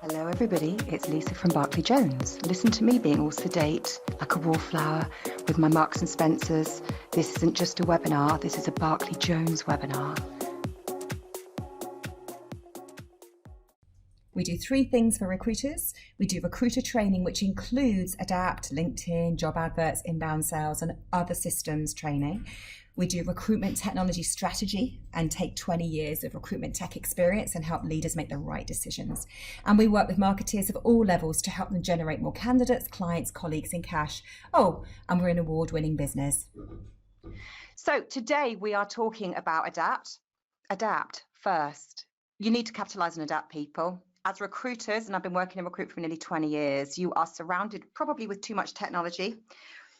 Hello everybody, it's Lisa from Barclay Jones. Listen to me being all sedate, like a wallflower, with my Marks and Spencers. This isn't just a webinar, this is a Barclay Jones webinar. We do 3 things for recruiters. We do recruiter training, which includes Adapt, LinkedIn, job adverts, inbound sales, and other systems training. We do recruitment technology strategy and take 20 years of recruitment tech experience and help leaders make the right decisions. And we work with marketeers of all levels to help them generate more candidates, clients, colleagues, and cash. Oh, and we're an award-winning business. So today we are talking about Adapt. Adapt first. You need to capitalise and adapt, people. As recruiters, and I've been working in recruitment for nearly 20 years, you are surrounded probably with too much technology,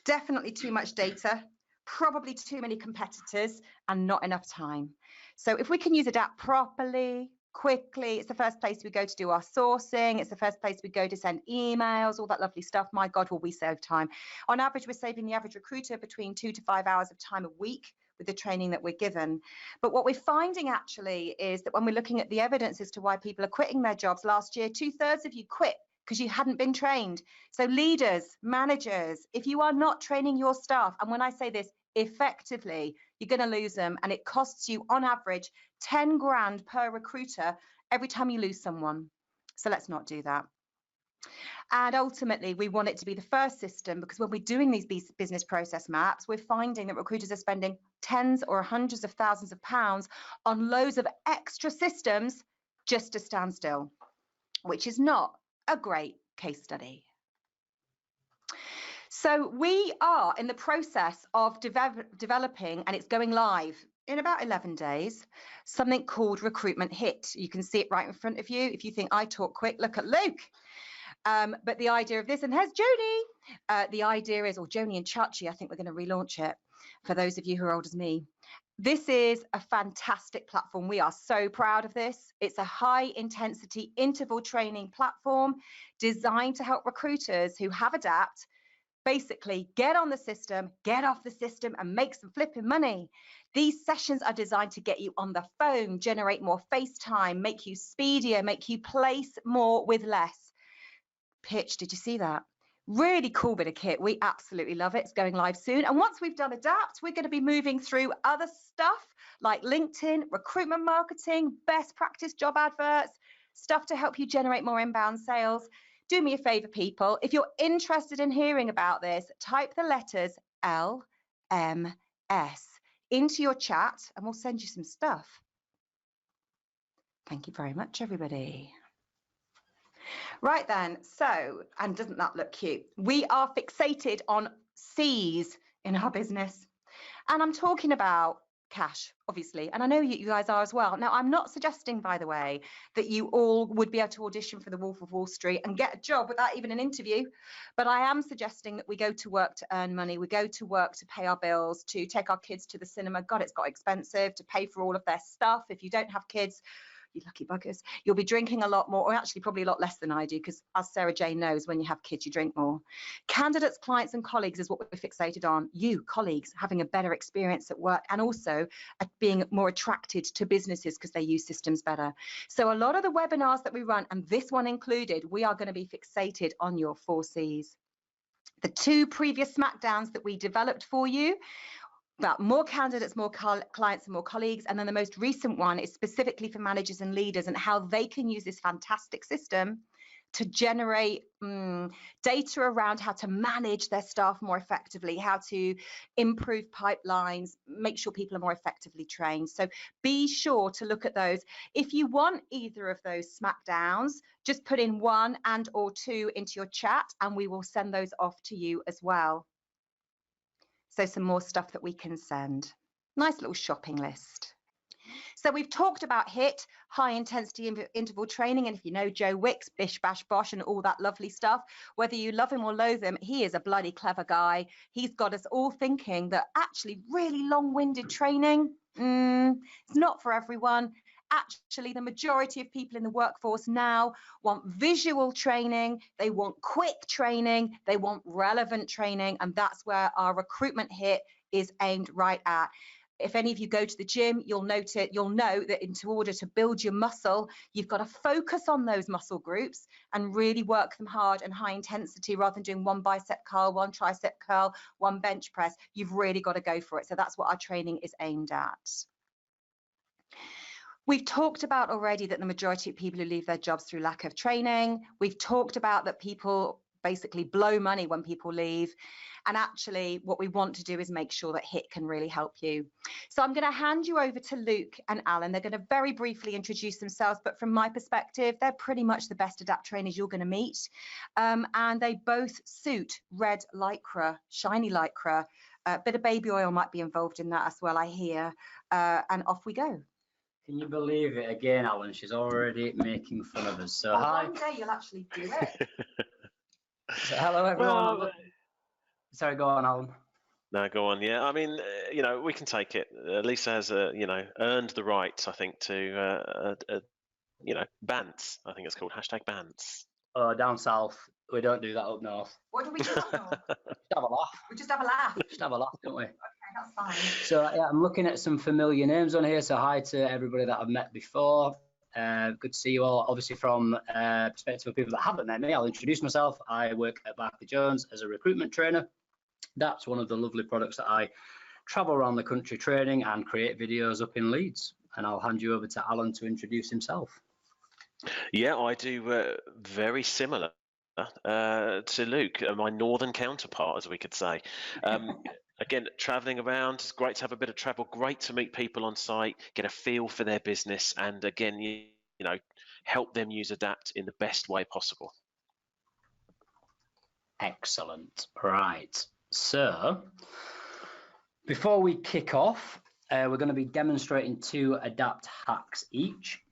definitely too much data, probably too many competitors, and not enough time. So if we can use Adapt properly, quickly, it's the first place we go to do our sourcing, it's the first place we go to send emails, all that lovely stuff. My God, will we save time. On average, we're saving the average recruiter between 2 to 5 hours of time a week with the training that we're given. But what we're finding actually is that when we're looking at the evidence as to why people are quitting their jobs last year, 2/3 of you quit because you hadn't been trained. So leaders, managers, if you are not training your staff, and when I say this effectively, you're going to lose them, and it costs you on average 10 grand per recruiter every time you lose someone. So let's not do that. And ultimately, we want it to be the first system, because when we're doing these business process maps, we're finding that recruiters are spending tens or hundreds of thousands of pounds on loads of extra systems just to stand still, which is not a great case study. So we are in the process of developing, and it's going live in about 11 days, something called Recruitment Hit. You can see it right in front of you. If you think I talk quick, look at Luke. But the idea of this, and here's Joni. The idea is, or Joni and Chachi, I think we're going to relaunch it for those of you who are old as me. This is a fantastic platform. We are so proud of this. It's a high intensity interval training platform designed to help recruiters who have Adapt basically get on the system, get off the system, and make some flipping money. These sessions are designed to get you on the phone, generate more face time, make you speedier, make you place more with less. Pitch, did you see that? Really cool bit of kit. We absolutely love it. It's going live soon. And once we've done Adapt, we're going to be moving through other stuff like LinkedIn, recruitment marketing, best practice job adverts, stuff to help you generate more inbound sales. Do me a favor, people. If you're interested in hearing about this, type the letters LMS into your chat and we'll send you some stuff. Thank you very much, everybody. Right then, so, and doesn't that look cute? We are fixated on C's in our business. And I'm talking about cash, obviously, and I know you guys are as well. Now, I'm not suggesting, by the way, that you all would be able to audition for the Wolf of Wall Street and get a job without even an interview, but I am suggesting that we go to work to earn money, we go to work to pay our bills, to take our kids to the cinema. God, it's got expensive, to pay for all of their stuff. If you don't have kids, you lucky buggers, you'll be drinking a lot more, or actually probably a lot less than I do, because as Sarah Jane knows, when you have kids, you drink more. Candidates, clients, and colleagues is what we're fixated on. You, colleagues, having a better experience at work, and also being more attracted to businesses because they use systems better. So a lot of the webinars that we run, and this one included, we are going to be fixated on your 4 C's. The 2 previous Smackdowns that we developed for you, about more candidates, more clients, and more colleagues. And then the most recent one is specifically for managers and leaders and how they can use this fantastic system to generate data around how to manage their staff more effectively, how to improve pipelines, make sure people are more effectively trained. So be sure to look at those. If you want either of those Smackdowns, just put in 1 and or 2 into your chat and we will send those off to you as well. So some more stuff that we can send. Nice little shopping list. So we've talked about HIT, high intensity interval training. And if you know Joe Wicks, bish, bash, bosh, and all that lovely stuff, whether you love him or loathe him, he is a bloody clever guy. He's got us all thinking that actually really long-winded training, it's not for everyone. Actually, the majority of people in the workforce now want visual training, they want quick training, they want relevant training, and that's where our Recruitment Hit is aimed right at. If any of you go to the gym, you'll know that in order to build your muscle, you've got to focus on those muscle groups and really work them hard and high intensity rather than doing one bicep curl, one tricep curl, one bench press. You've really got to go for it. So that's what our training is aimed at. We've talked about already that the majority of people who leave their jobs through lack of training. We've talked about that people basically blow money when people leave. And actually, what we want to do is make sure that HIT can really help you. So I'm going to hand you over to Luke and Alan. They're going to very briefly introduce themselves. But from my perspective, they're pretty much the best Adapt trainers you're going to meet. And they both suit red lycra, shiny lycra. A bit of baby oil might be involved in that as well, I hear. And off we go. Can you believe it again, Alan? She's already making fun of us. So hi. One day you'll actually do it. So, hello, everyone. Well, Sorry, go on, Alan. no, go on. Yeah, I mean, we can take it. Lisa has, earned the right, I think, to, bants. I think it's called #bants. Down south, we don't do that up north. What do we do? Just have a laugh. We just have a laugh. Just have a laugh, don't we? Okay, that's fine. So yeah, I'm looking at some familiar names on here. So hi to everybody that I've met before. Good to see you all. Obviously, from perspective of people that haven't met me, I'll introduce myself. I work at Barclay Jones as a recruitment trainer. That's one of the lovely products that I travel around the country training and create videos up in Leeds. And I'll hand you over to Alan to introduce himself. Yeah, I do very similar to Luke, my northern counterpart, as we could say. Again, traveling around, it's great to have a bit of travel, great to meet people on site, get a feel for their business, and again, help them use Adapt in the best way possible. Excellent. Right. So, before we kick off, we're going to be demonstrating 2 Adapt hacks each,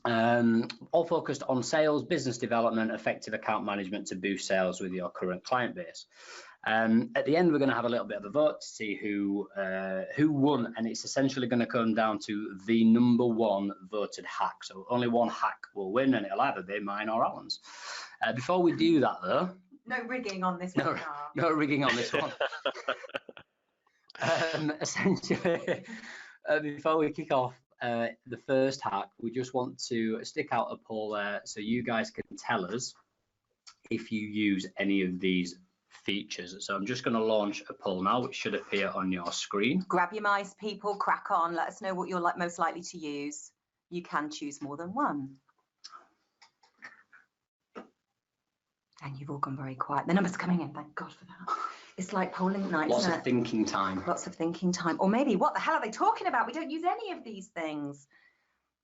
all focused on sales, business development, effective account management to boost sales with your current client base. At the end, we're going to have a little bit of a vote to see who won, and it's essentially going to come down to the #1 voted hack. So only one hack will win, and it'll either be mine or Alan's. Before we do that, though, no rigging on this one. No rigging on this one. Essentially, before we kick off the first hack, we just want to stick out a poll there so you guys can tell us if you use any of these features. So I'm just going to launch a poll now, which should appear on your screen. Grab your mice, people, crack on. Let us know what you're most likely to use. You can choose more than one. And you've all gone very quiet. The numbers are coming in, thank God for that. It's like polling night, Lots isn't of it? thinking time. Lots of thinking time. Or maybe, what the hell are they talking about? We don't use any of these things.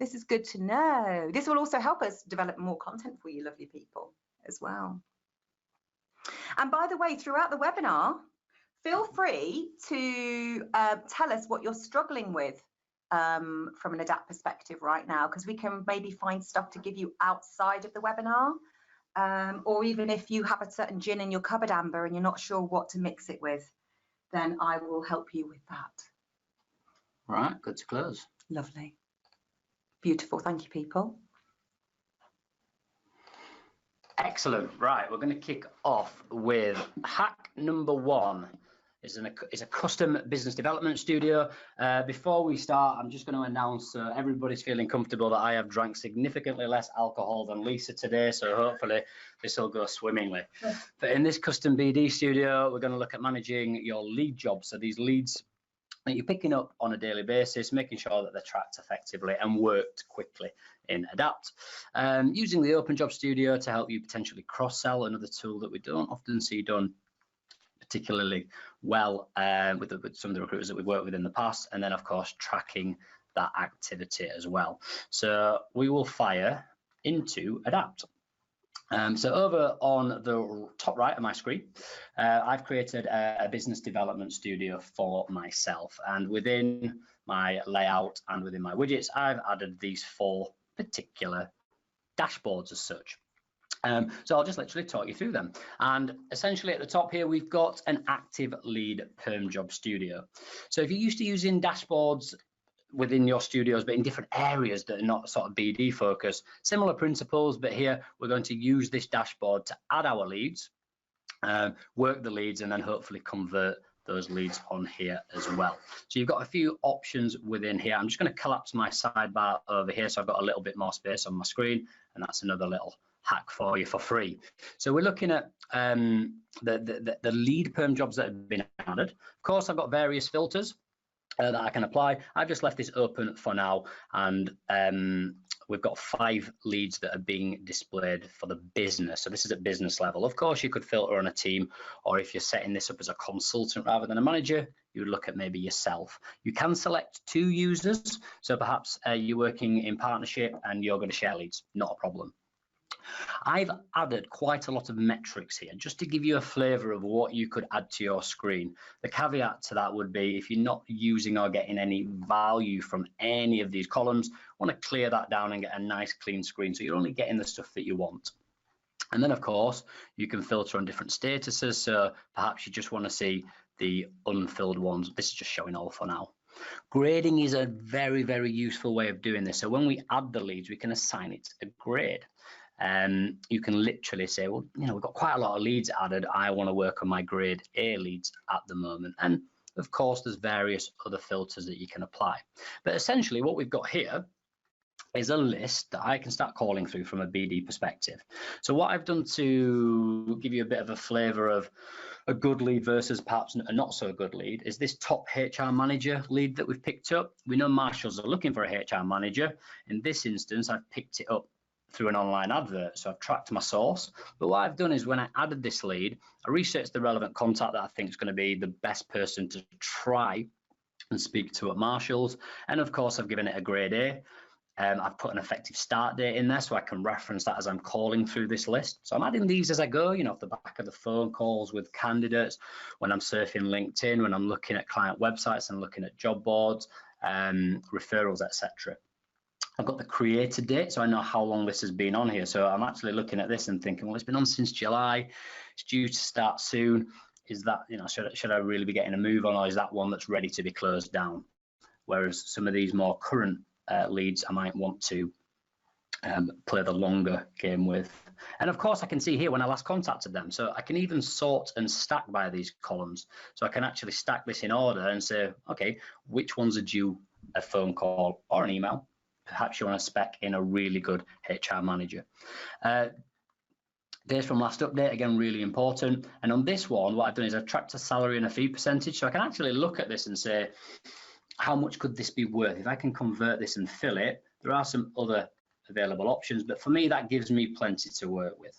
This is good to know. This will also help us develop more content for you lovely people as well. And by the way, throughout the webinar, feel free to tell us what you're struggling with from an Adapt perspective right now, because we can maybe find stuff to give you outside of the webinar. Or even if you have a certain gin in your cupboard, Amber, and you're not sure what to mix it with, then I will help you with that. Right, good to close. Lovely. Beautiful. Thank you, people. Excellent. Right, we're going to kick off with hack #1. Is a custom business development studio. Before we start, I'm just going to announce so everybody's feeling comfortable that I have drank significantly less alcohol than Lisa today, so hopefully this will go swimmingly. But in this custom BD studio, we're going to look at managing your lead jobs. So these leads that you're picking up on a daily basis, making sure that they're tracked effectively and worked quickly in Adapt. Using the Open Job Studio to help you potentially cross-sell, another tool that we don't often see done particularly well with some of the recruiters that we've worked with in the past, and then of course tracking that activity as well. So we will fire into Adapt. So over on the top right of my screen, I've created a business development studio for myself, and within my layout and within my widgets, I've added these 4 particular dashboards as such. So I'll just literally talk you through them. And essentially at the top here, we've got an active lead perm job studio. So if you're used to using dashboards within your studios, but in different areas that are not sort of BD focused, similar principles, but here we're going to use this dashboard to add our leads, work the leads, and then hopefully convert those leads on here as well. So you've got a few options within here. I'm just going to collapse my sidebar over here so I've got a little bit more space on my screen, and that's another little hack for you for free. So we're looking at the lead perm jobs that have been added. Of course, I've got various filters that I can apply. I've just left this open for now, and we've got 5 leads that are being displayed for the business. So this is at business level. Of course, you could filter on a team, or if you're setting this up as a consultant rather than a manager, you would look at maybe yourself. You can select 2 users. So perhaps you're working in partnership and you're going to share leads, not a problem. I've added quite a lot of metrics here just to give you a flavor of what you could add to your screen. The caveat to that would be if you're not using or getting any value from any of these columns, want to clear that down and get a nice clean screen so you're only getting the stuff that you want. And then of course you can filter on different statuses, so perhaps you just want to see the unfilled ones. This is just showing all for now. Grading is a very, very useful way of doing this. So when we add the leads, we can assign it a grade. You can literally say, well, you know, we've got quite a lot of leads added. I want to work on my grade A leads at the moment. And of course, there's various other filters that you can apply. But essentially what we've got here is a list that I can start calling through from a BD perspective. So what I've done to give you a bit of a flavor of a good lead versus perhaps a not so good lead is this top HR manager lead that we've picked up. We know marshals are looking for a HR manager. In this instance, I've picked it up through an online advert, so I've tracked my source. But what I've done is when I added this lead, I researched the relevant contact that I think is going to be the best person to try and speak to at Marshalls, and of course I've given it a grade A. I've put an effective start date in there so I can reference that as I'm calling through this list. So I'm adding these as I go, you know, off the back of the phone calls with candidates, when I'm surfing LinkedIn, when I'm looking at client websites and looking at job boards, referrals, etc. I've got the creator date, so I know how long this has been on here. So I'm actually looking at this and thinking, well, it's been on since July. It's due to start soon. Is that, you know, should I really be getting a move on, or is that one that's ready to be closed down? Whereas some of these more current leads, I might want to play the longer game with. And of course, I can see here when I last contacted them. So I can even sort and stack by these columns. So I can actually stack this in order and say, okay, which ones are due a phone call or an email? Perhaps you want to spec in a really good HR manager. Days from last update, again, really important. And on this one, what I've done is I've tracked a salary and a fee percentage. So I can actually look at this and say, how much could this be worth? If I can convert this and fill it, there are some other available options. But for me, that gives me plenty to work with.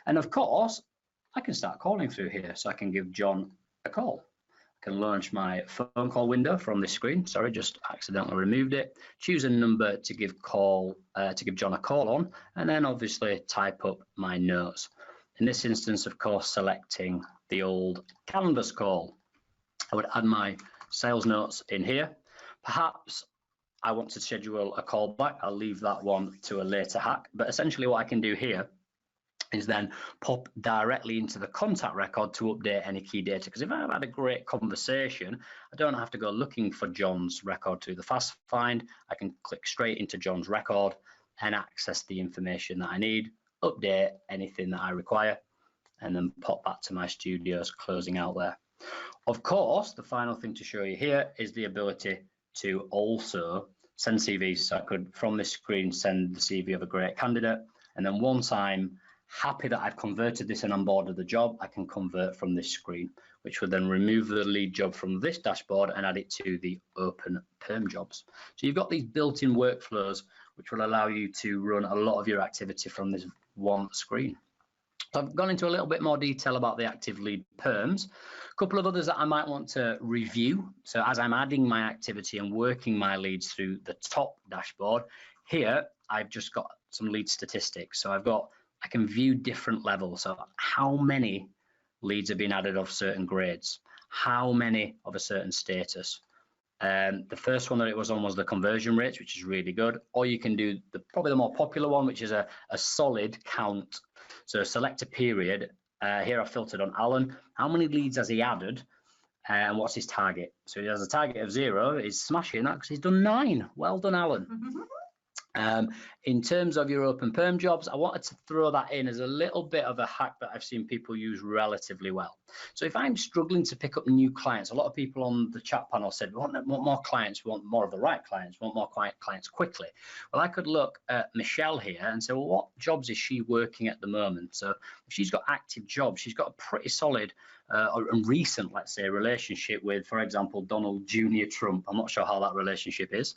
And of course, I can start calling through here. So I can give John a call. Can launch my phone call window from this screen. Sorry, just accidentally removed it. Choose a number to give John a call on, and then obviously type up my notes. In this instance, of course, selecting the old canvas call. I would add my sales notes in here. Perhaps I want to schedule a call back. I'll leave that one to a later hack. But essentially what I can do here is then pop directly into the contact record to update any key data. Because if I've had a great conversation, I don't have to go looking for John's record through the fast find. I can click straight into John's record and access the information that I need, update anything that I require, and then pop back to my studios, closing out there. Of course, the final thing to show you here is the ability to also send CVs. So I could, from this screen, send the CV of a great candidate. And then once I'm happy that I've converted this and onboarded the job, I can convert from this screen, which would then remove the lead job from this dashboard and add it to the open perm jobs. So you've got these built-in workflows, which will allow you to run a lot of your activity from this one screen. So I've gone into a little bit more detail about the active lead perms. A couple of others that I might want to review. So as I'm adding my activity and working my leads through the top dashboard, here I've just got some lead statistics. So I can view different levels. So how many leads have been added of certain grades? How many of a certain status? The first one that it was on was the conversion rates, which is really good. Or you can do probably the more popular one, which is a solid count. So select a period. Here I've filtered on Alan. How many leads has he added? And what's his target? So he has a target of 0. He's smashing that because he's done 9. Well done, Alan. In terms of your open perm jobs, I wanted to throw that in as a little bit of a hack that I've seen people use relatively well. So if I'm struggling to pick up new clients, a lot of people on the chat panel said, we want more clients, we want more of the right clients, we want more clients quickly. Well, I could look at Michelle here and say, well, what jobs is she working at the moment? So if she's got active jobs, she's got a pretty solid and recent, let's say, relationship with, for example, Donald Jr. Trump. I'm not sure how that relationship is,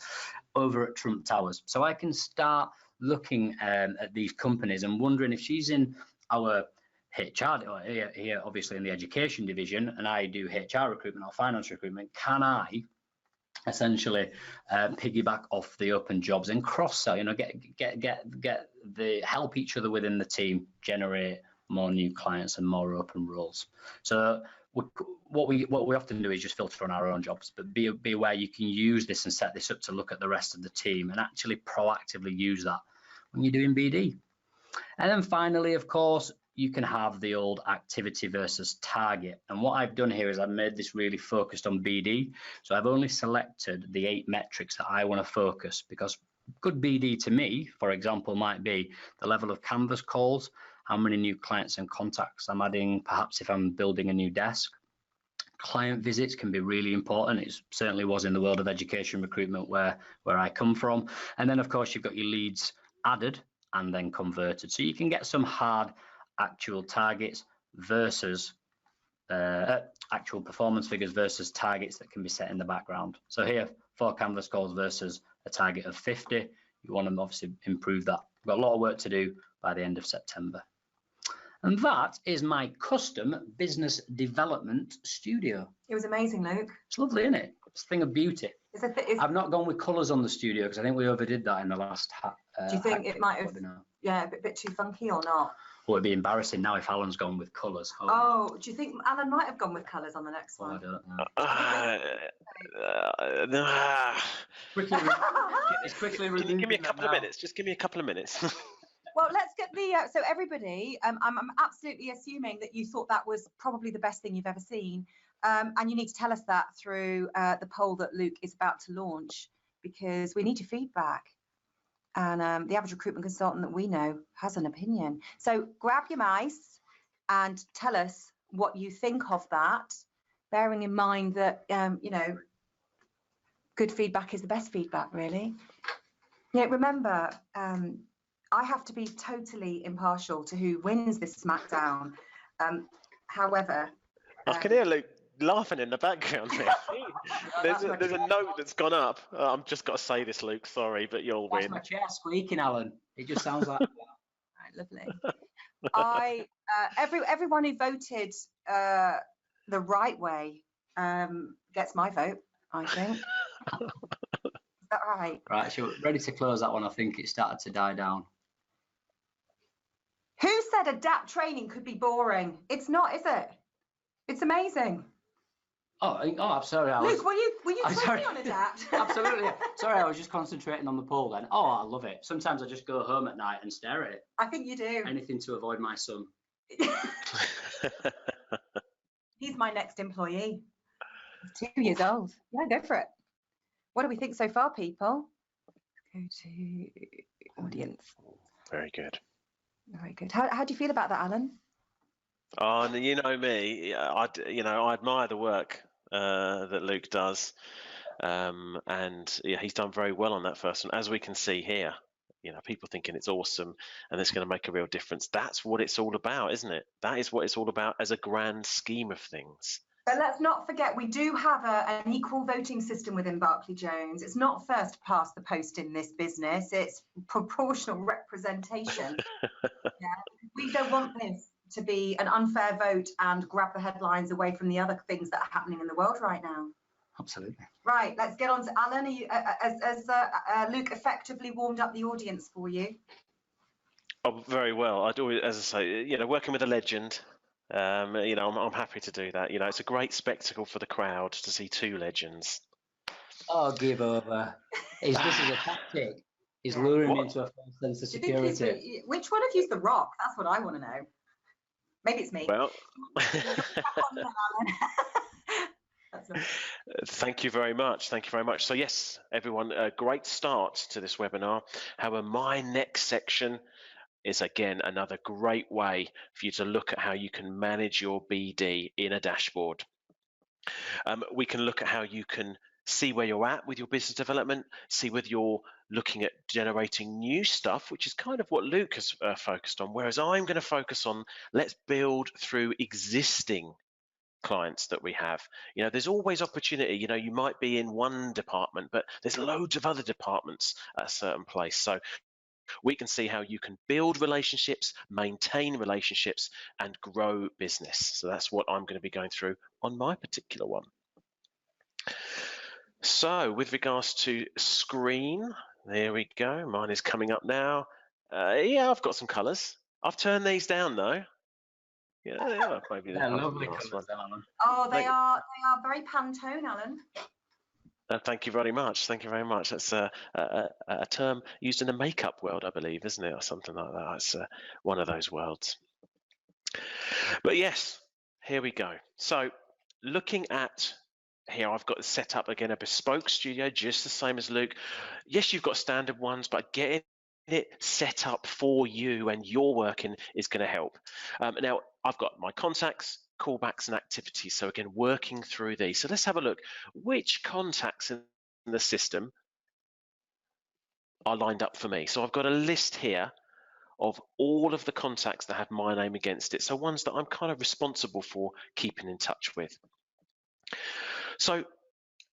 over at Trump Towers. So I can start looking at these companies and wondering if she's in our HR, or here obviously in the education division, and I do HR recruitment or finance recruitment, can I essentially piggyback off the open jobs and cross-sell, get the help each other within the team generate more new clients and more open roles. So what we often do is just filter on our own jobs, but be aware you can use this and set this up to look at the rest of the team and actually proactively use that when you're doing BD. And then finally, of course, you can have the old activity versus target. And what I've done here is I've made this really focused on BD. So I've only selected the 8 metrics that I want to focus, because good BD to me, for example, might be the level of canvas calls, how many new clients and contacts I'm adding, perhaps if I'm building a new desk. Client visits can be really important. It certainly was in the world of education recruitment where I come from. And then, of course, you've got your leads added and then converted. So you can get some hard actual targets versus actual performance figures versus targets that can be set in the background. So here, 4 canvas calls versus a target of 50. You want to obviously improve that. We've got a lot of work to do by the end of September. And that is my custom business development studio. It was amazing, Luke. It's lovely, isn't it? It's a thing of beauty. I've I've not gone with colours on the studio because I think we overdid that in the last do you think it might have, a bit too funky or not? Well, it'd be embarrassing now if Alan's gone with colours. Oh, do you think Alan might have gone with colours on the next one? I don't know. Quickly, Can you give me a couple of minutes? Just give me a couple of minutes. Well, let's get the, so everybody, I'm absolutely assuming that you thought that was probably the best thing you've ever seen. And you need to tell us that through the poll that Luke is about to launch, because we need your feedback. And the average recruitment consultant that we know has an opinion. So grab your mice and tell us what you think of that, bearing in mind that, good feedback is the best feedback, really. Remember, I have to be totally impartial to who wins this Smackdown. However, I can hear Luke laughing in the background here. There's a note that's gone up. I've just got to say this, Luke. Sorry, but you'll win. That's my chair squeaking, Alan. It just sounds like. Right, lovely. Everyone who voted the right way gets my vote, I think. Is that right? Right, so ready to close that one. I think it started to die down. Who said Adapt training could be boring? It's not, is it? It's amazing. Oh, I'm sorry. Luke, were you talking on Adapt? Absolutely. Sorry, I was just concentrating on the poll then. Oh, I love it. Sometimes I just go home at night and stare at it. I think you do. Anything to avoid my son. He's my next employee. He's 2 years old. Yeah, go for it. What do we think so far, people? Go to audience. Very good. Very good. How do you feel about that, Alan? Oh, and you know me, I admire the work that Luke does, and yeah, he's done very well on that first one, as we can see here. People thinking it's awesome and it's going to make a real difference. That's what it's all about, isn't it? That is what it's all about as a grand scheme of things. But let's not forget, we do have an equal voting system within Barclay Jones. It's not first past the post in this business. It's proportional representation. We don't want this to be an unfair vote and grab the headlines away from the other things that are happening in the world right now. Absolutely. Right, let's get on to Alan. Are you, as Luke effectively warmed up the audience for you? Oh, very well. I'd always, as I say, working with a legend. I'm happy to do that. It's a great spectacle for the crowd to see 2 legends. Oh, give over. This is a tactic. He's luring me into a false sense of security. Which one of you's the Rock? That's what I want to know. Maybe it's me. Well, That's lovely. Thank you very much. Thank you very much. So yes, everyone, a great start to this webinar. However, my next section is again another great way for you to look at how you can manage your BD in a dashboard. We can look at how you can see where you're at with your business development, see whether you're looking at generating new stuff, which is kind of what Luke has focused on, whereas I'm going to focus on let's build through existing clients that we have. You know, there's always opportunity. You know, you might be in one department, but there's loads of other departments at a certain place. So we can see how you can build relationships, maintain relationships, and grow business. So that's what I'm going to be going through on my particular one. So with regards to screen, there we go. Mine is coming up now. Yeah, I've got some colours. I've turned these down though. Yeah, maybe They're the lovely last colours, one. Alan. Oh, they are very Pantone, Alan. Thank you very much. Thank you very much. That's a term used in the makeup world, I believe, isn't it, or something like that? It's one of those worlds. But yes, here we go. So looking at here, I've got set up again a bespoke studio, just the same as Luke. Yes, you've got standard ones, but getting it set up for you and your working is going to help. Now, I've got my contacts, callbacks, and activities. So again, working through these. So let's have a look. Which contacts in the system are lined up for me? So I've got a list here of all of the contacts that have my name against it. So ones that I'm kind of responsible for keeping in touch with. So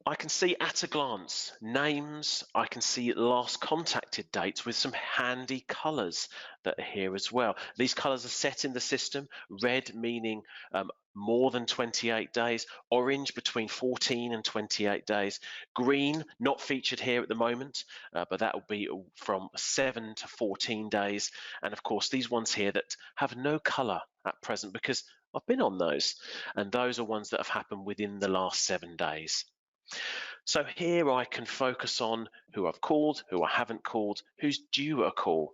I can see at a glance names, I can see last contacted dates with some handy colours that are here as well. These colours are set in the system, red meaning more than 28 days, orange between 14 and 28 days, green not featured here at the moment, but that will be from 7 to 14 days, and of course these ones here that have no colour at present because I've been on those, and those are ones that have happened within the last 7 days. So here I can focus on who I've called, who I haven't called, who's due a call.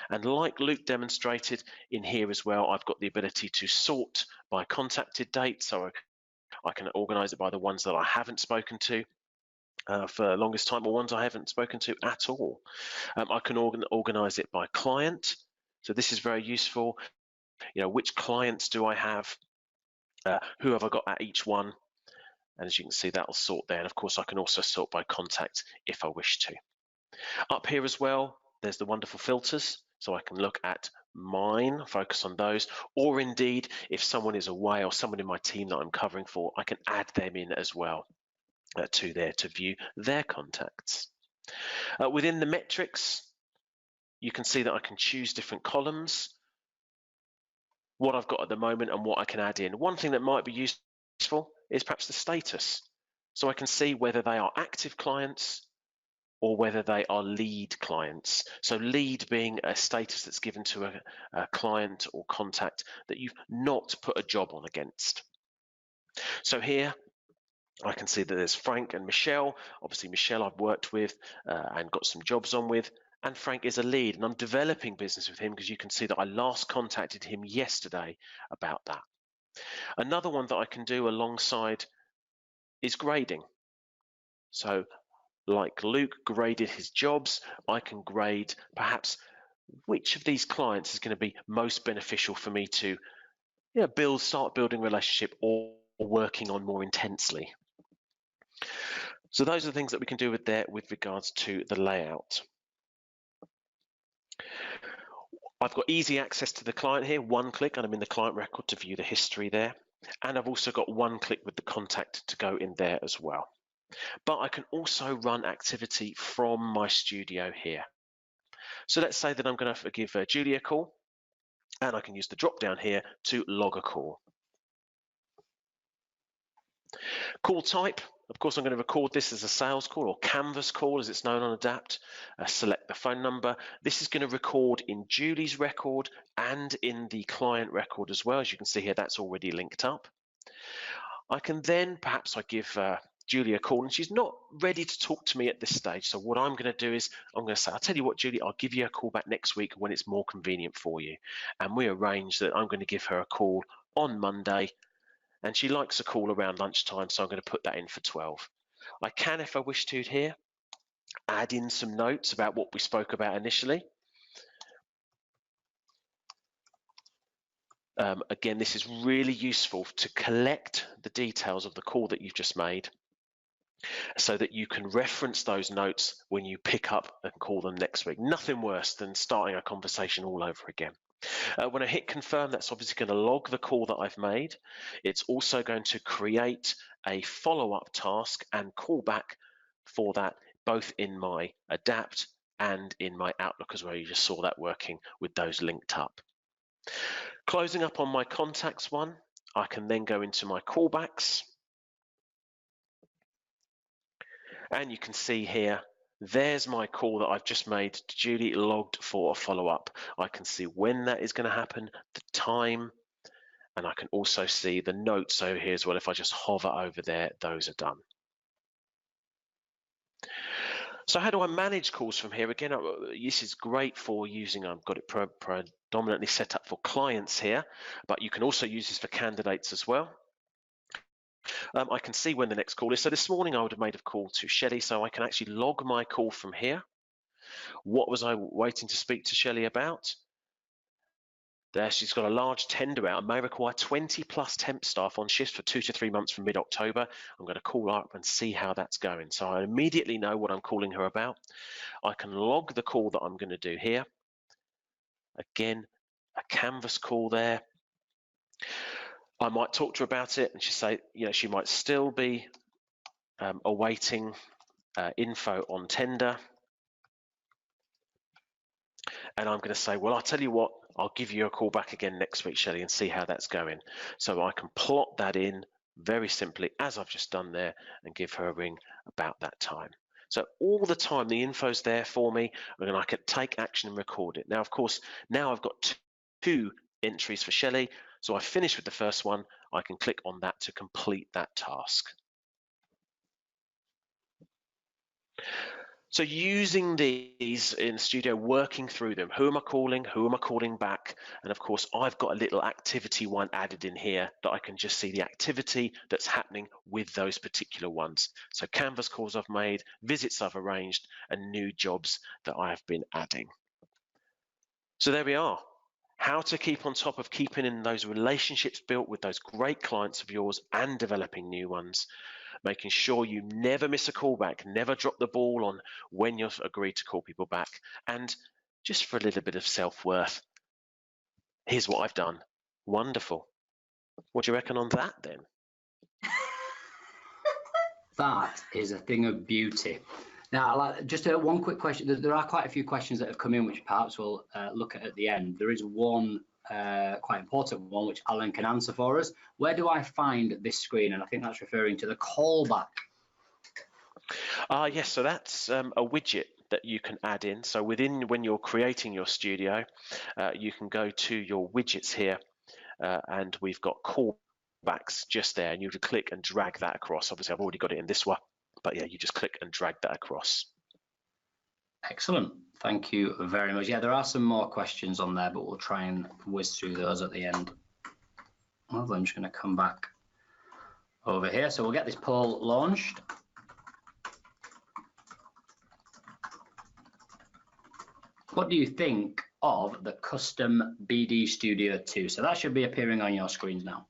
And like Luke demonstrated in here as well, I've got the ability to sort by contacted date. So I can organise it by the ones that I haven't spoken to for the longest time, or ones I haven't spoken to at all. I can organise it by client. So this is very useful. You know, which clients do I have? Who have I got at each one? And as you can see, that'll sort there. And of course, I can also sort by contact if I wish to. Up here as well, there's the wonderful filters. So I can look at mine, focus on those, or indeed, if someone is away or someone in my team that I'm covering for, I can add them in as well to there to view their contacts. Within the metrics, you can see that I can choose different columns, what I've got at the moment and what I can add in. One thing that might be useful is perhaps the status. So I can see whether they are active clients or whether they are lead clients. So lead being a status that's given to a client or contact that you've not put a job on against. So here I can see that there's Frank and Michelle. Obviously Michelle I've worked with and got some jobs on with, and Frank is a lead, and I'm developing business with him because you can see that I last contacted him yesterday about that. Another one that I can do alongside is grading. So like Luke graded his jobs, I can grade perhaps which of these clients is going to be most beneficial for me to start building a relationship or working on more intensely. So those are the things that we can do with regards to the layout. I've got easy access to the client here, one click, and I'm in the client record to view the history there. And I've also got one click with the contact to go in there as well. But I can also run activity from my studio here. So let's say that I'm going to give Julie a call, and I can use the drop down here to log a call. Call type, of course, I'm going to record this as a sales call or canvas call as it's known on Adapt. Select the phone number. This is going to record in Julie's record and in the client record as well. As you can see here, that's already linked up. I can then, perhaps I give Julie a call and she's not ready to talk to me at this stage. So what I'm going to do is I'm going to say, I'll tell you what, Julie, I'll give you a call back next week when it's more convenient for you. And we arrange that I'm going to give her a call on Monday and she likes a call around lunchtime, so I'm going to put that in for 12. I can, if I wish to here, add in some notes about what we spoke about initially. Again, this is really useful to collect the details of the call that you've just made so that you can reference those notes when you pick up and call them next week. Nothing worse than starting a conversation all over again. When I hit confirm, that's obviously going to log the call that I've made. It's also going to create a follow-up task and callback for that, both in my Adapt and in my Outlook as well. You just saw that working with those linked up. Closing up on my contacts one, I can then go into my callbacks. And you can see here, there's my call that I've just made to Julie, logged for a follow-up. I can see when that is going to happen, the time, and I can also see the notes over here as well. If I just hover over there, those are done. So how do I manage calls from here? Again, this is great for using, I've got it predominantly set up for clients here, but you can also use this for candidates as well. I can see when the next call is. So this morning I would have made a call to Shelley, so I can actually log my call from here. What was I waiting to speak to Shelley about? There, she's got a large tender out and may require 20 plus temp staff on shifts for 2 to 3 months from mid-October. I'm going to call her up and see how that's going. So I immediately know what I'm calling her about. I can log the call that I'm going to do here. Again, a canvas call there. I might talk to her about it and she say, you know, she might still be awaiting info on tender. And I'm going to say, well, I'll tell you what, I'll give you a call back again next week, Shelley, and see how that's going. So I can plot that in very simply, as I've just done there, and give her a ring about that time. So all the time, the info's there for me, and I can take action and record it. Now, of course, now I've got two entries for Shelley. So I finished with the first one. I can click on that to complete that task. So using these in Studio, working through them, who am I calling back? And of course, I've got a little activity one added in here that I can just see the activity that's happening with those particular ones. So canvas calls I've made, visits I've arranged, and new jobs that I have been adding. So there we are. How to keep on top of keeping in those relationships built with those great clients of yours and developing new ones. Making sure you never miss a callback, never drop the ball on when you've agreed to call people back. And just for a little bit of self-worth, here's what I've done. Wonderful. What do you reckon on that then? That is a thing of beauty. Now, just one quick question. There are quite a few questions that have come in, which perhaps we'll look at the end. There is one quite important one, which Alan can answer for us. Where do I find this screen? And I think that's referring to the callback. Yes, so that's a widget that you can add in. So when you're creating your studio, you can go to your widgets here, and we've got callbacks just there, and you would click and drag that across. Obviously, I've already got it in this one, but yeah, you just click and drag that across. Excellent. Thank you very much. Yeah, there are some more questions on there, but we'll try and whiz through those at the end. Well, I'm just going to come back over here. So we'll get this poll launched. What do you think of the custom BD Studio 2? So that should be appearing on your screens now.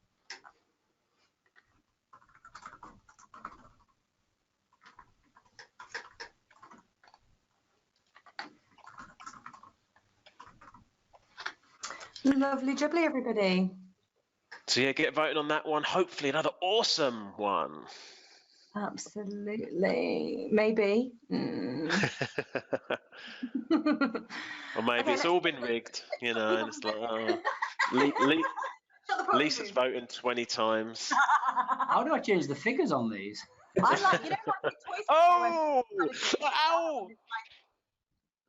Lovely jubbly, everybody. So yeah, get voting on that one. Hopefully another awesome one. Absolutely. Maybe. Or maybe it's all been rigged, you know, and it's like, oh, Lisa's voting 20 times. How do I change the figures on these? I like, you know, like Toy Story. Oh! Ow!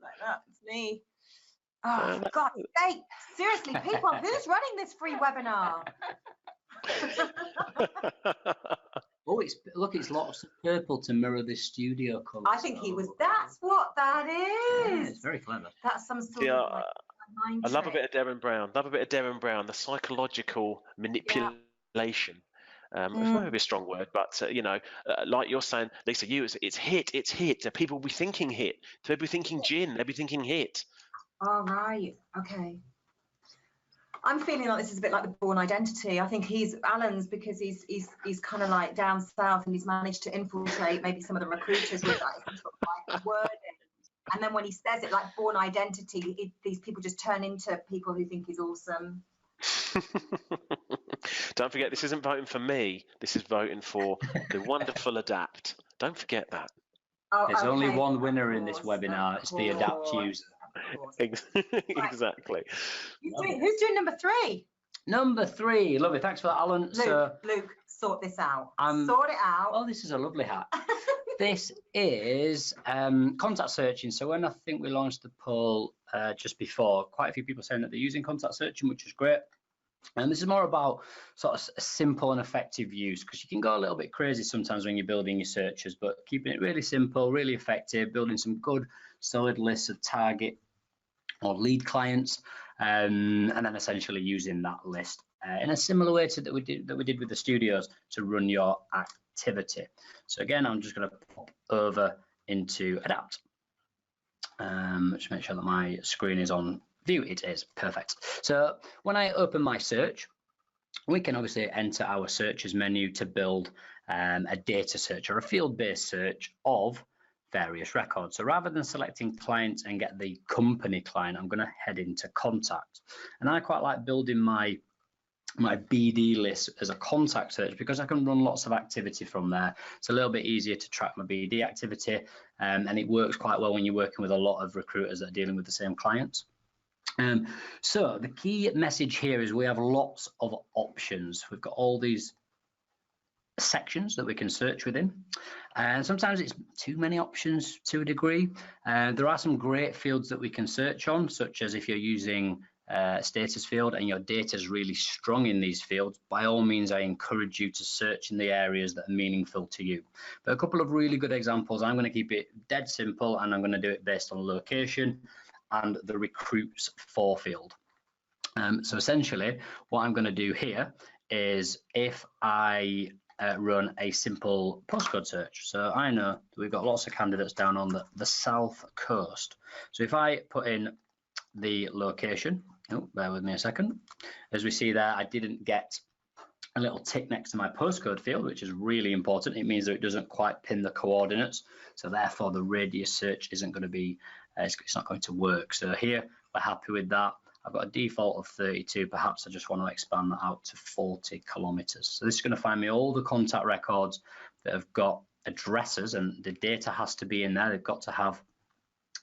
Like that. It's me. Oh, for God's sake. Seriously, people, who's running this free webinar? Oh, it's lots of purple to mirror this studio colour. I think that's what that is. Yeah, it's very clever. That's some sort of like mind I love a trick. bit of Darren Brown. The psychological manipulation Maybe a strong word, but like you're saying, Lisa, it's hit. People will be thinking hit. They'll be thinking gin. They'll be thinking hit. Oh, right. Okay. I'm feeling like this is a bit like the Born Identity. I think Alan's because he's kind of like down south and he's managed to infiltrate maybe some of the recruiters with that sort of like wording. And then when he says it like Born Identity, these people just turn into people who think he's awesome. Don't forget, this isn't voting for me. This is voting for the wonderful Adapt. Don't forget that. Oh, There's only one winner of in this course, webinar. It's the Adapt user. Exactly. Who's doing number 3? Number 3. Lovely. Thanks for that, Alan. Luke, sort this out. Sort it out. Oh, this is a lovely hat. This is contact searching. So when I think we launched the poll just before, quite a few people saying that they're using contact searching, which is great. And this is more about sort of a simple and effective use, because you can go a little bit crazy sometimes when you're building your searches, but keeping it really simple, really effective, building some good solid lists of target or lead clients, and then essentially using that list in a similar way to that we did with the studios to run your activity. So again, I'm just going to pop over into Adapt. Just make sure that my screen is on view. It is perfect. So when I open my search, we can obviously enter our searches menu to build a data search or a field-based search of various records. So rather than selecting clients and get the company client, I'm going to head into contact. And I quite like building my BD list as a contact search because I can run lots of activity from there. It's a little bit easier to track my BD activity, and it works quite well when you're working with a lot of recruiters that are dealing with the same clients. So the key message here is we have lots of options. We've got all these sections that we can search within, and sometimes it's too many options to a degree. There are some great fields that we can search on, such as if you're using status field and your data is really strong in these fields, by all means I encourage you to search in the areas that are meaningful to you. But a couple of really good examples, I'm going to keep it dead simple and I'm going to do it based on location and the recruits for field. So essentially what I'm going to do here is if I run a simple postcode search. So I know that we've got lots of candidates down on the south coast. So if I put in the location, oh, bear with me a second. As we see there, I didn't get a little tick next to my postcode field, which is really important. It means that it doesn't quite pin the coordinates. So therefore the radius search isn't going to be, it's not going to work. So here we're happy with that. I've got a default of 32. Perhaps I just want to expand that out to 40 kilometers. So this is going to find me all the contact records that have got addresses, and the data has to be in there. They've got to have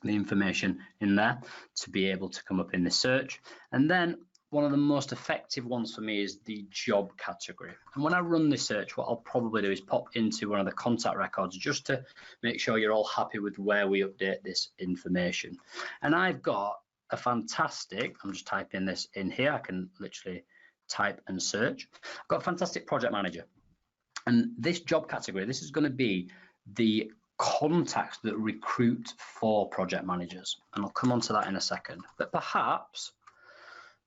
the information in there to be able to come up in the search. And then one of the most effective ones for me is the job category. And when I run this search, what I'll probably do is pop into one of the contact records just to make sure you're all happy with where we update this information. And I've got a fantastic, I'm just typing this in here, I can literally type and search. I've got a fantastic project manager. And this job category, this is going to be the contacts that recruit for project managers. And I'll come on to that in a second. But perhaps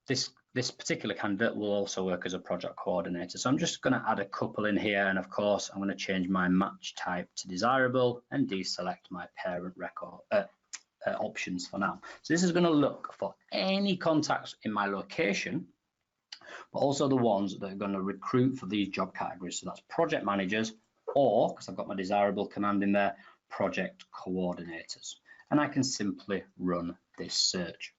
this particular candidate will also work as a project coordinator. So I'm just going to add a couple in here. And of course, I'm going to change my match type to desirable and deselect my parent record options for now. So this is going to look for any contacts in my location, but also the ones that are going to recruit for these job categories. So that's project managers, or, because I've got my desirable command in there, project coordinators. And I can simply run this search.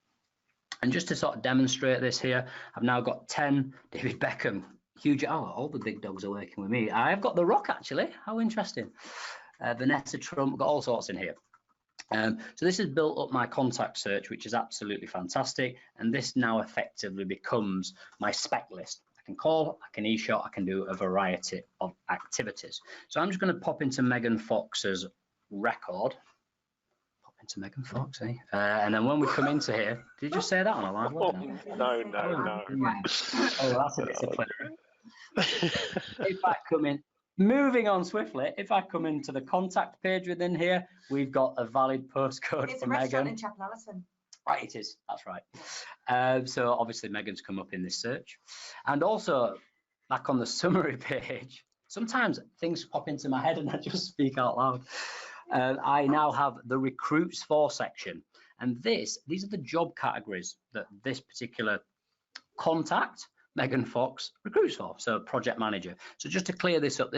And just to sort of demonstrate this here, I've now got 10 David Beckham, huge, oh, all the big dogs are working with me. I've got The Rock actually, how interesting. Vanessa Trump, got all sorts in here. So this has built up my contact search, which is absolutely fantastic. And this now effectively becomes my spec list. I can call, I can e-shot, I can do a variety of activities. So I'm just going to pop into Megan Fox's record. Pop into Megan Fox, eh? And then when we come into here, did you just say that on a live webinar? No. Oh, that's a discipline. If I come in, moving on swiftly, if I come into the contact page within here, we've got a valid postcode for Megan. It's a restaurant in Chapel. Right, it is. That's right. So obviously Megan's come up in this search. And also back on the summary page, sometimes things pop into my head and I just speak out loud. I now have the recruits for section. And these are the job categories that this particular contact, Megan Fox, recruits for. So project manager. So just to clear this up,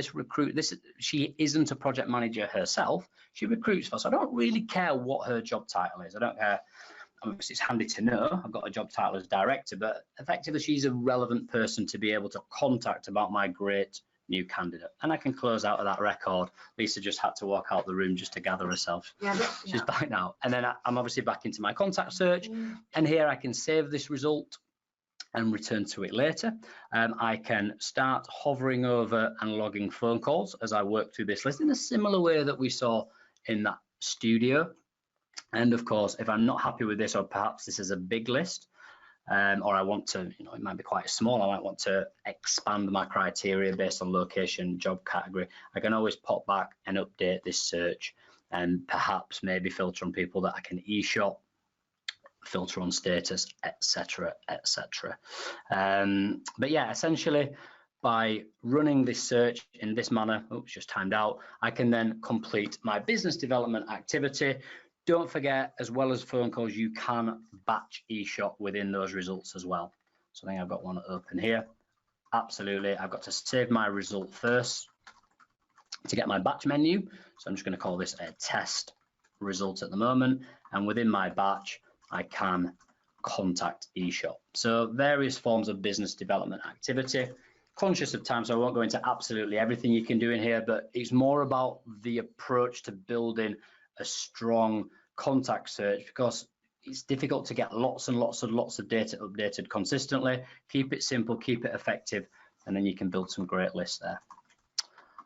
she isn't a project manager herself. She recruits for. So I don't really care what her job title is. I don't care. Obviously, it's handy to know. I've got a job title as director, but effectively, she's a relevant person to be able to contact about my great new candidate. And I can close out of that record. Lisa just had to walk out the room just to gather herself. She's back now. And then I'm obviously back into my contact search. And here I can save this result and return to it later. I can start hovering over and logging phone calls as I work through this list in a similar way that we saw in that studio. And of course, if I'm not happy with this, or perhaps this is a big list, or I want to, it might be quite small, I might want to expand my criteria based on location, job category, I can always pop back and update this search and perhaps maybe filter on people that I can e-shop, filter on status, etc., etc. But yeah, essentially, by running this search in this manner, oops, just timed out, I can then complete my business development activity. Don't forget, as well as phone calls, you can batch e-shop within those results as well. So I think I've got one open here. Absolutely, I've got to save my result first to get my batch menu. So I'm just going to call this a test result at the moment. And within my batch, I can contact e-shop. So various forms of business development activity. Conscious of time, so I won't go into absolutely everything you can do in here, but it's more about the approach to building a strong contact search, because it's difficult to get lots and lots of data updated consistently. Keep it simple, keep it effective, and then you can build some great lists there.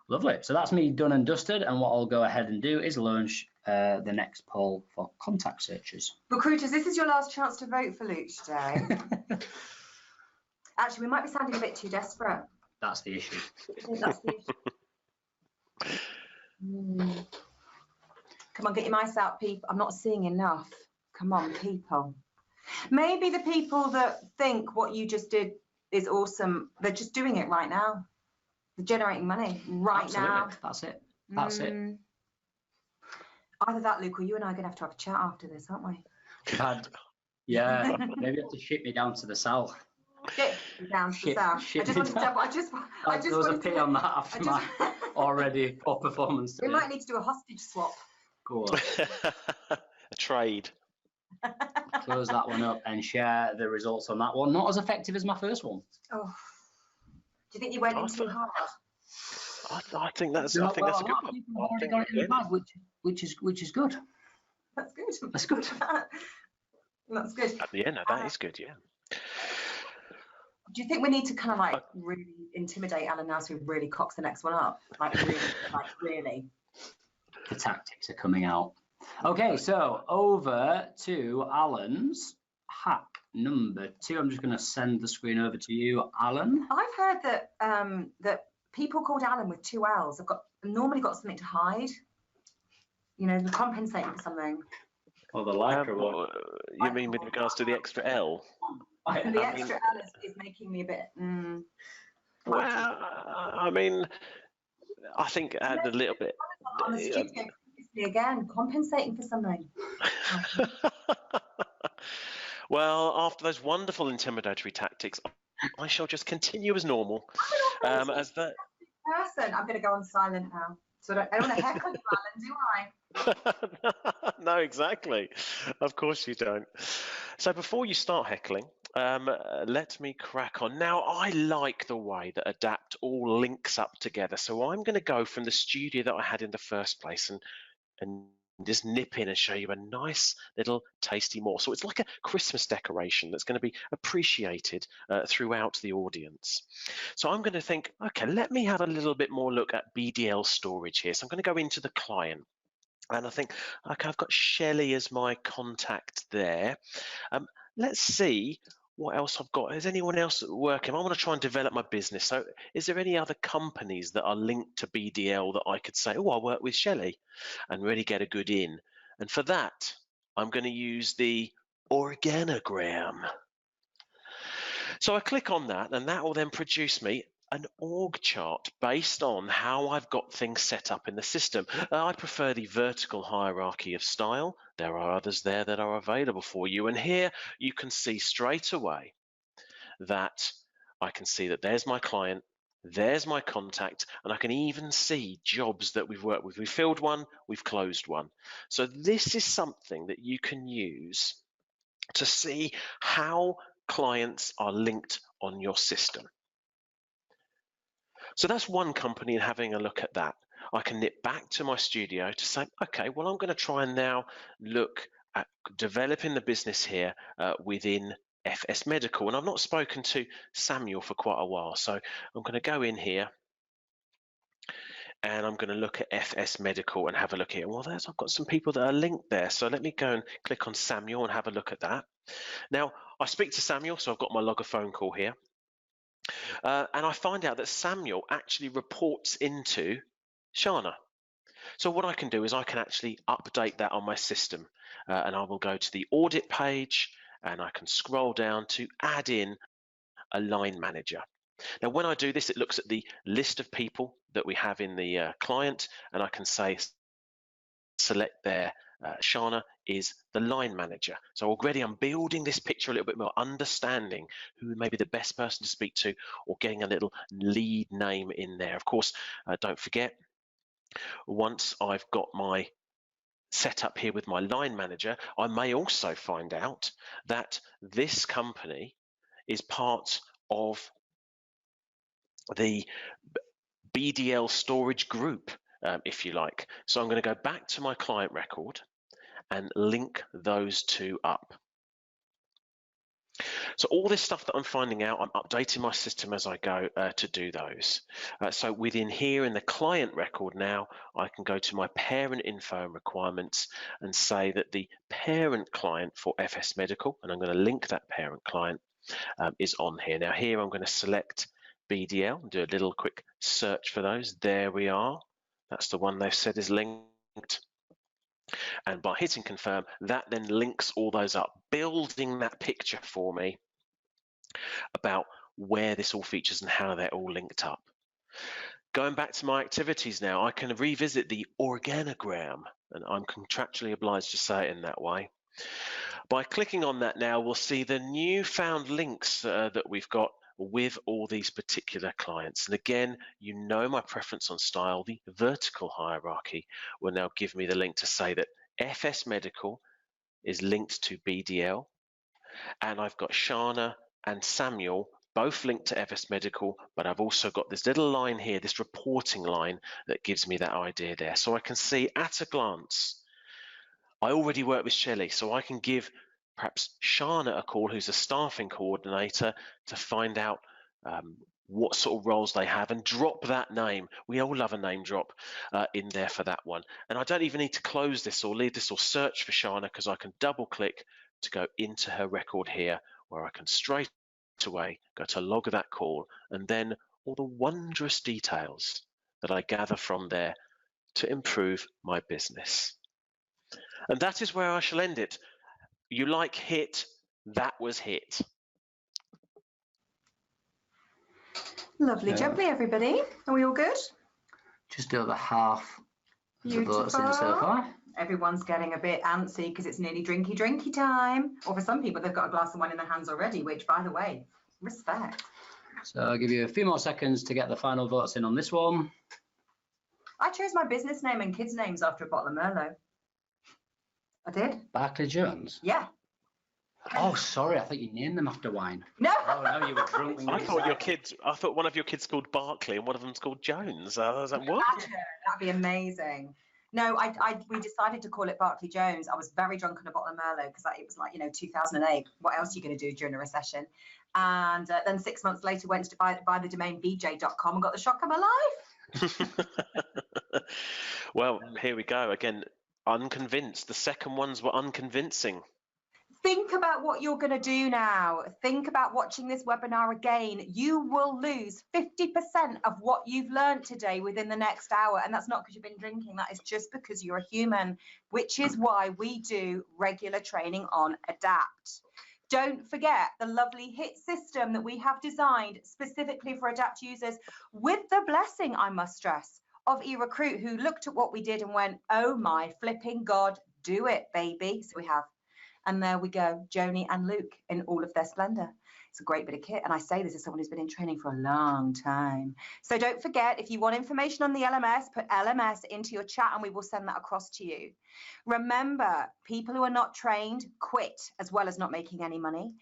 Lovely. So that's me done and dusted, and what I'll go ahead and do is launch the next poll for contact searches. Recruiters, this is your last chance to vote for Luke today. Actually, we might be sounding a bit too desperate. That's the issue. That's the issue. Come on, get your mice out, people. I'm not seeing enough. Come on, people. Maybe the people that think what you just did is awesome, they're just doing it right now. They're generating money right now. That's it. That's it. Either that, Luke, or you and I are going to have a chat after this, aren't we? Yeah, maybe you have to ship me down to the south. Ship down to the south. I just was a pee on that after my already poor performance today. We might need to do a hostage swap. Go on. A trade. Close that one up and share the results on that one. Not as effective as my first one. Oh, do you think you went in too hard? I think that's a good one. People have already got it in the bag, which is good. That's good. That's good. That's good. At the end, that is good. Yeah. Do you think we need to kind of really intimidate Alan now so he really cocks the next one up? Really? The tactics are coming out. Okay, so over to Alan's hack number 2. I'm just going to send the screen over to you, Alan. I've heard that that people called Alan with 2 L's have normally got something to hide. They're compensating for something. Well, the lycra one. You mean with regards to the extra L? The extra L is making me a bit. Well, I mean, I think add a little bit. On the studio again, compensating for something. Well, after those wonderful intimidatory tactics, I shall just continue as normal. As that person, I'm going to go on silent now. So I don't want to heckle you, Alan, do I? No, exactly. Of course you don't. So before you start heckling, let me crack on. Now, I like the way that Adapt all links up together. So I'm going to go from the studio that I had in the first place and just nip in and show you a nice little tasty morsel. It's like a Christmas decoration that's going to be appreciated throughout the audience. So I'm going to think, okay, let me have a little bit more look at BDL storage here. So I'm going to go into the client. And I think, okay, I've got Shelley as my contact there. Let's see what else I've got. Is anyone else working? I want to try and develop my business. So is there any other companies that are linked to BDL that I could say, oh, I work with Shelley and really get a good in? And for that, I'm going to use the organogram. So I click on that, and that will then produce me an org chart based on how I've got things set up in the system. I prefer the vertical hierarchy of style. There are others there that are available for you. And here you can see straight away that I can see that there's my client, there's my contact, and I can even see jobs that we've worked with. We've filled one, we've closed one. So this is something that you can use to see how clients are linked on your system. So that's one company, and having a look at that, I can nip back to my studio to say, okay, well, I'm going to try and now look at developing the business here within FS Medical. And I've not spoken to Samuel for quite a while. So I'm going to go in here and I'm going to look at FS Medical and have a look here. Well, I've got some people that are linked there. So let me go and click on Samuel and have a look at that. Now, I speak to Samuel, so I've got my log a phone call here. And I find out that Samuel actually reports into Shana. So what I can do is I can actually update that on my system, and I will go to the audit page and I can scroll down to add in a line manager. Now, when I do this, it looks at the list of people that we have in the client, and I can say select there. Shana is the line manager. So already I'm building this picture a little bit more, understanding who may be the best person to speak to, or getting a little lead name in there. Of course, don't forget, once I've got my setup here with my line manager, I may also find out that this company is part of the BDL storage group, if you like. So I'm going to go back to my client record and link those two up. So all this stuff that I'm finding out, I'm updating my system as I go to do those. So within here in the client record now, I can go to my parent info and requirements and say that the parent client for FS Medical, and I'm going to link that parent client, is on here. Now here I'm going to select BDL and do a little quick search for those. There we are. That's the one they've said is linked. And by hitting confirm, that then links all those up, building that picture for me about where this all features and how they're all linked up. Going back to my activities now, I can revisit the organogram, and I'm contractually obliged to say it in that way. By clicking on that now, we'll see the newfound links that we've got with all these particular clients. And again, you know my preference on style. The vertical hierarchy will now give me the link to say that FS Medical is linked to BDL, and I've got Shana and Samuel both linked to FS Medical, but I've also got this little line here, this reporting line, that gives me that idea there. So I can see at a glance, I already work with Shelley, so I can give perhaps Shana a call, who's a staffing coordinator, to find out what sort of roles they have and drop that name. We all love a name drop in there for that one. And I don't even need to close this or leave this or search for Shana, because I can double click to go into her record here, where I can straight away go to log that call, and then all the wondrous details that I gather from there to improve my business. And that is where I shall end it. You like hit, that was hit. Lovely jubbly, everybody. Are we all good? Just over half of the votes in so far. Everyone's getting a bit antsy because it's nearly drinky time. Or for some people, they've got a glass of wine in their hands already, which, by the way, respect. So I'll give you a few more seconds to get the final votes in on this one. I chose my business name and kids' names after a bottle of Merlot. I did. Barclay Jones? Yeah. Oh, sorry, I thought you named them after wine. No. Oh, no, you were drunk. When you I thought one of your kids called Barclay and one of them's called Jones. I was like, what? That'd be amazing. No, we decided to call it Barclay Jones. I was very drunk on a bottle of Merlot because it was like, 2008. What else are you going to do during a recession? And then 6 months later went to buy the domain bj.com and got the shock of my life. Well, here we go. Again, unconvinced. The second ones were unconvincing. Think about what you're going to do now. Think about watching this webinar again. You will lose 50% of what you've learned today within the next hour. And that's not because you've been drinking. That is just because you're a human, which is why we do regular training on Adapt. Don't forget the lovely hit system that we have designed specifically for Adapt users, with the blessing, I must stress, of eRecruit, who looked at what we did and went, oh my flipping God, do it, baby. So we have. And there we go, Joni and Luke in all of their splendor. It's a great bit of kit. And I say this as someone who's been in training for a long time. So don't forget, if you want information on the LMS, put LMS into your chat and we will send that across to you. Remember, people who are not trained quit, as well as not making any money.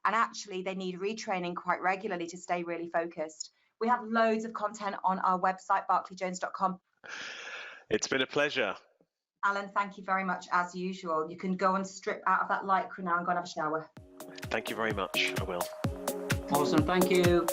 And actually, they need retraining quite regularly to stay really focused. We have loads of content on our website, barclayjones.com. It's been a pleasure. Alan, thank you very much, as usual. You can go and strip out of that lycra now and go and have a shower. Thank you very much. I will. Awesome. Thank you.